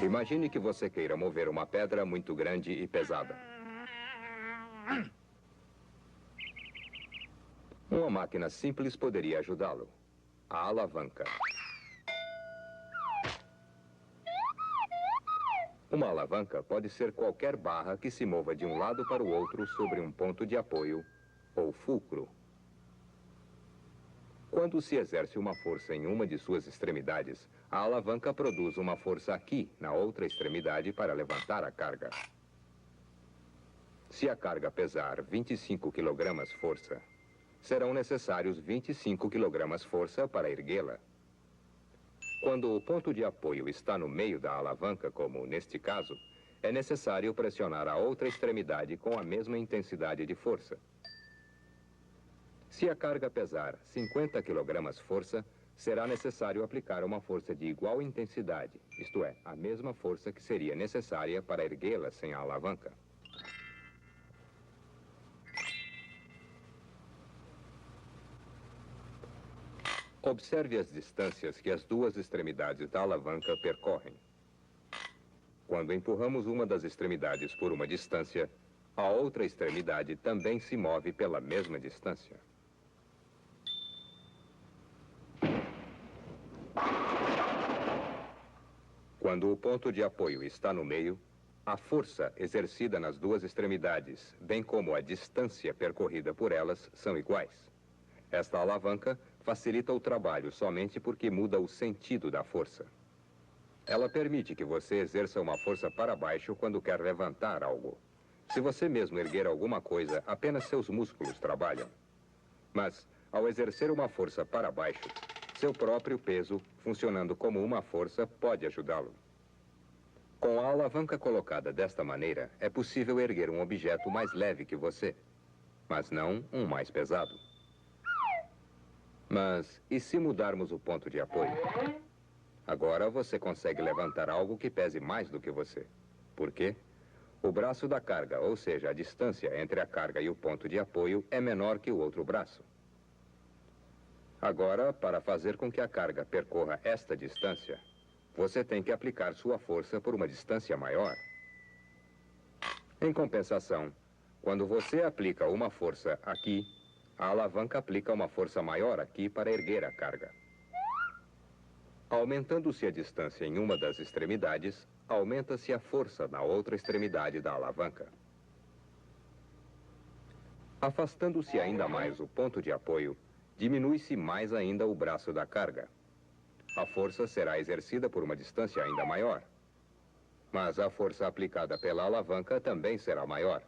Imagine que você queira mover uma pedra muito grande e pesada. Uma máquina simples poderia ajudá-lo. A alavanca. Uma alavanca pode ser qualquer barra que se mova de um lado para o outro sobre um ponto de apoio ou fulcro. Quando se exerce uma força em uma de suas extremidades, a alavanca produz uma força aqui, na outra extremidade, para levantar a carga. Se a carga pesar 25 kg força, serão necessários 25 kg força para erguê-la. Quando o ponto de apoio está no meio da alavanca, como neste caso, é necessário pressionar a outra extremidade com a mesma intensidade de força. Se a carga pesar 50 kg força, será necessário aplicar uma força de igual intensidade, isto é, a mesma força que seria necessária para erguê-la sem a alavanca. Observe as distâncias que as duas extremidades da alavanca percorrem. Quando empurramos uma das extremidades por uma distância, a outra extremidade também se move pela mesma distância. Quando o ponto de apoio está no meio, a força exercida nas duas extremidades, bem como a distância percorrida por elas, são iguais. Esta alavanca facilita o trabalho somente porque muda o sentido da força. Ela permite que você exerça uma força para baixo quando quer levantar algo. Se você mesmo erguer alguma coisa, apenas seus músculos trabalham. Mas, ao exercer uma força para baixo, seu próprio peso, funcionando como uma força, pode ajudá-lo. Com a alavanca colocada desta maneira, é possível erguer um objeto mais leve que você, mas não um mais pesado. Mas, e se mudarmos o ponto de apoio? Agora você consegue levantar algo que pese mais do que você. Por quê? O braço da carga, ou seja, a distância entre a carga e o ponto de apoio, é menor que o outro braço. Agora, para fazer com que a carga percorra esta distância, você tem que aplicar sua força por uma distância maior. Em compensação, quando você aplica uma força aqui, a alavanca aplica uma força maior aqui para erguer a carga. Aumentando-se a distância em uma das extremidades, aumenta-se a força na outra extremidade da alavanca. Afastando-se ainda mais o ponto de apoio, diminui-se mais ainda o braço da carga. A força será exercida por uma distância ainda maior. Mas a força aplicada pela alavanca também será maior,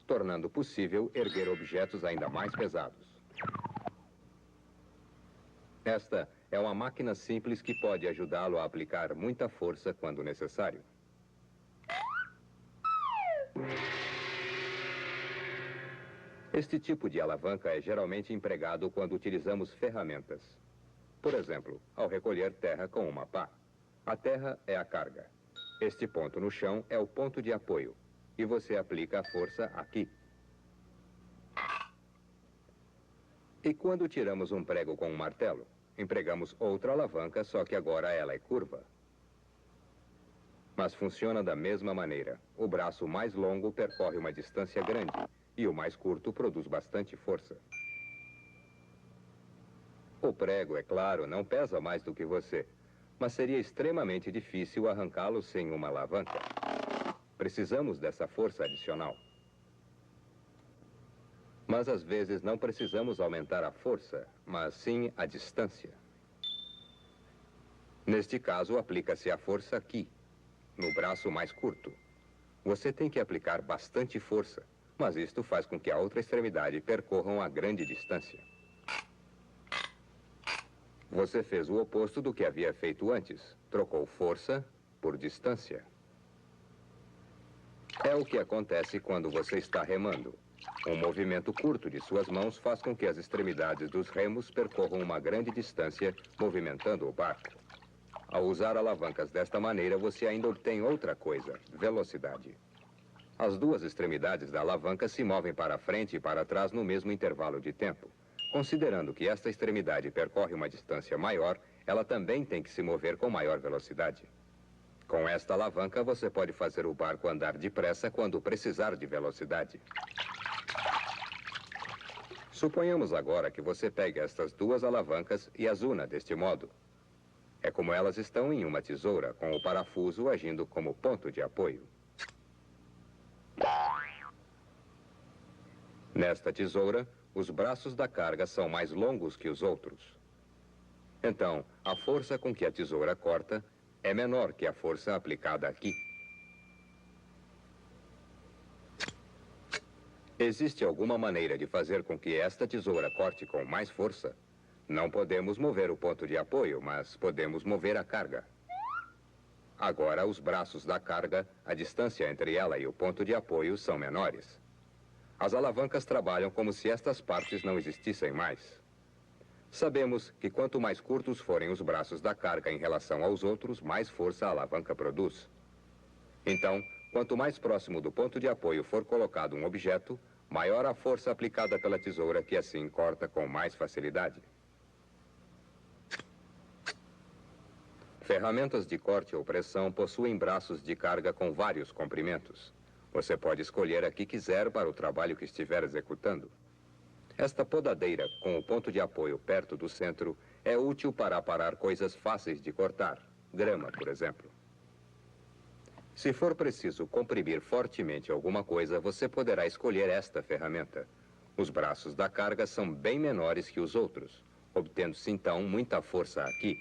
tornando possível erguer objetos ainda mais pesados. Esta é uma máquina simples que pode ajudá-lo a aplicar muita força quando necessário. Este tipo de alavanca é geralmente empregado quando utilizamos ferramentas. Por exemplo, ao recolher terra com uma pá. A terra é a carga. Este ponto no chão é o ponto de apoio. E você aplica a força aqui. E quando tiramos um prego com um martelo, empregamos outra alavanca, só que agora ela é curva. Mas funciona da mesma maneira. O braço mais longo percorre uma distância grande e o mais curto produz bastante força. O prego, é claro, não pesa mais do que você, mas seria extremamente difícil arrancá-lo sem uma alavanca. Precisamos dessa força adicional. Mas às vezes não precisamos aumentar a força, mas sim a distância. Neste caso, aplica-se a força aqui, no braço mais curto. Você tem que aplicar bastante força, mas isto faz com que a outra extremidade percorra uma grande distância. Você fez o oposto do que havia feito antes. Trocou força por distância. É o que acontece quando você está remando. Um movimento curto de suas mãos faz com que as extremidades dos remos percorram uma grande distância, movimentando o barco. Ao usar alavancas desta maneira, você ainda obtém outra coisa: velocidade. As duas extremidades da alavanca se movem para frente e para trás no mesmo intervalo de tempo. Considerando que esta extremidade percorre uma distância maior, ela também tem que se mover com maior velocidade. Com esta alavanca, você pode fazer o barco andar depressa quando precisar de velocidade. Suponhamos agora que você pegue estas duas alavancas e as una deste modo. É como elas estão em uma tesoura, com o parafuso agindo como ponto de apoio. Nesta tesoura, os braços da carga são mais longos que os outros. Então, a força com que a tesoura corta é menor que a força aplicada aqui. Existe alguma maneira de fazer com que esta tesoura corte com mais força? Não podemos mover o ponto de apoio, mas podemos mover a carga. Agora, os braços da carga, a distância entre ela e o ponto de apoio são menores. As alavancas trabalham como se estas partes não existissem mais. Sabemos que quanto mais curtos forem os braços da carga em relação aos outros, mais força a alavanca produz. Então, quanto mais próximo do ponto de apoio for colocado um objeto, maior a força aplicada pela tesoura, que assim corta com mais facilidade. Ferramentas de corte ou pressão possuem braços de carga com vários comprimentos. Você pode escolher a que quiser para o trabalho que estiver executando. Esta podadeira, com o ponto de apoio perto do centro, é útil para aparar coisas fáceis de cortar, grama, por exemplo. Se for preciso comprimir fortemente alguma coisa, você poderá escolher esta ferramenta. Os braços da carga são bem menores que os outros, obtendo-se então muita força aqui.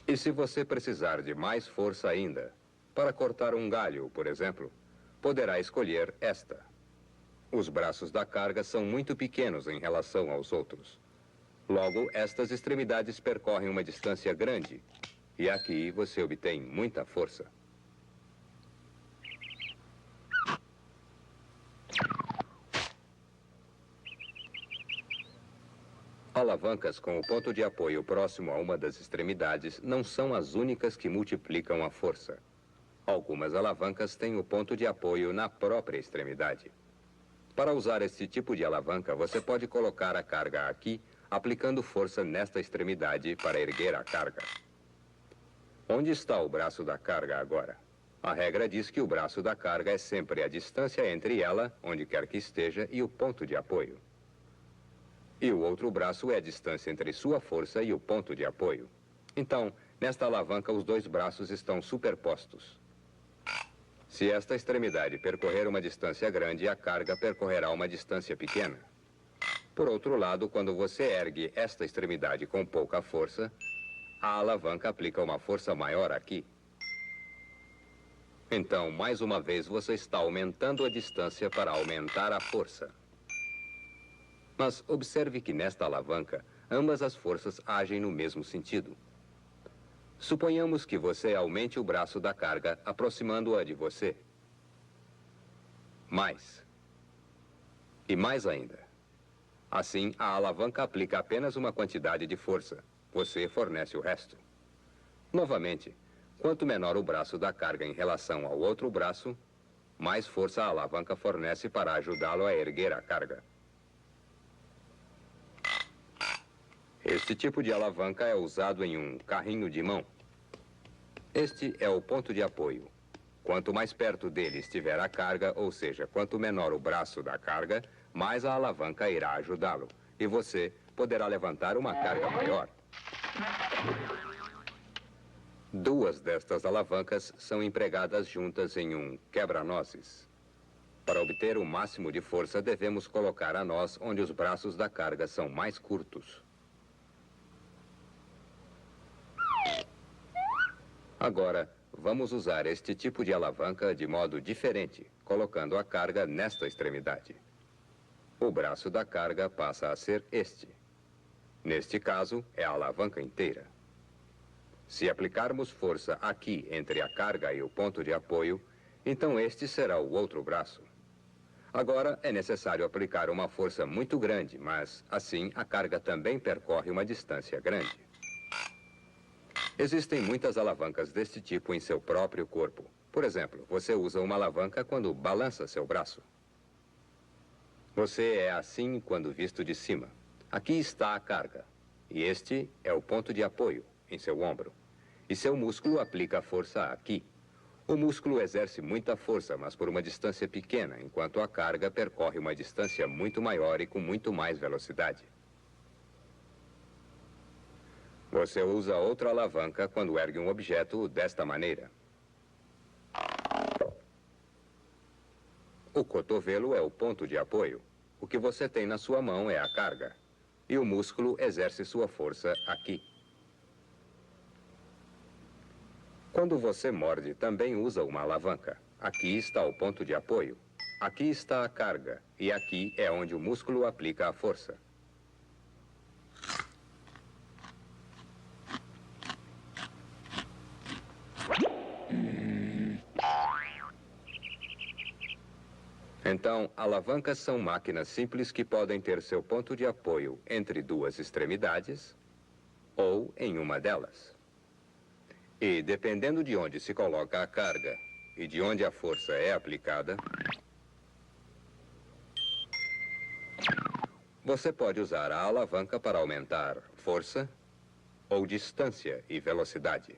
E se você precisar de mais força ainda, para cortar um galho, por exemplo, poderá escolher esta. Os braços da carga são muito pequenos em relação aos outros. Logo, estas extremidades percorrem uma distância grande, e aqui você obtém muita força. Alavancas com o ponto de apoio próximo a uma das extremidades não são as únicas que multiplicam a força. Algumas alavancas têm o ponto de apoio na própria extremidade. Para usar este tipo de alavanca, você pode colocar a carga aqui, aplicando força nesta extremidade para erguer a carga. Onde está o braço da carga agora? A regra diz que o braço da carga é sempre a distância entre ela, onde quer que esteja, e o ponto de apoio. E o outro braço é a distância entre sua força e o ponto de apoio. Então, nesta alavanca, os dois braços estão superpostos. Se esta extremidade percorrer uma distância grande, a carga percorrerá uma distância pequena. Por outro lado, quando você ergue esta extremidade com pouca força, a alavanca aplica uma força maior aqui. Então, mais uma vez, você está aumentando a distância para aumentar a força. Mas observe que nesta alavanca, ambas as forças agem no mesmo sentido. Suponhamos que você aumente o braço da carga, aproximando-a de você. Mais. E mais ainda. Assim, a alavanca aplica apenas uma quantidade de força. Você fornece o resto. Novamente, quanto menor o braço da carga em relação ao outro braço, mais força a alavanca fornece para ajudá-lo a erguer a carga. Este tipo de alavanca é usado em um carrinho de mão. Este é o ponto de apoio. Quanto mais perto dele estiver a carga, ou seja, quanto menor o braço da carga, mais a alavanca irá ajudá-lo. E você poderá levantar uma carga maior. Duas destas alavancas são empregadas juntas em um quebra-nozes. Para obter o máximo de força, devemos colocar a noz onde os braços da carga são mais curtos. Agora, vamos usar este tipo de alavanca de modo diferente, colocando a carga nesta extremidade. O braço da carga passa a ser este. Neste caso, é a alavanca inteira. Se aplicarmos força aqui entre a carga e o ponto de apoio, então este será o outro braço. Agora, é necessário aplicar uma força muito grande, mas, assim, a carga também percorre uma distância grande. Existem muitas alavancas deste tipo em seu próprio corpo. Por exemplo, você usa uma alavanca quando balança seu braço. Você é assim quando visto de cima. Aqui está a carga. E este é o ponto de apoio em seu ombro. e seu músculo aplica a força aqui. O músculo exerce muita força, mas por uma distância pequena, enquanto a carga percorre uma distância muito maior e com muito mais velocidade. Você usa outra alavanca quando ergue um objeto desta maneira. O cotovelo é o ponto de apoio. O que você tem na sua mão é a carga. E o músculo exerce sua força aqui. Quando você morde, também usa uma alavanca. Aqui está o ponto de apoio. Aqui está a carga. E aqui é onde o músculo aplica a força. Então, alavancas são máquinas simples que podem ter seu ponto de apoio entre duas extremidades ou em uma delas. E, dependendo de onde se coloca a carga e de onde a força é aplicada, você pode usar a alavanca para aumentar força ou distância e velocidade.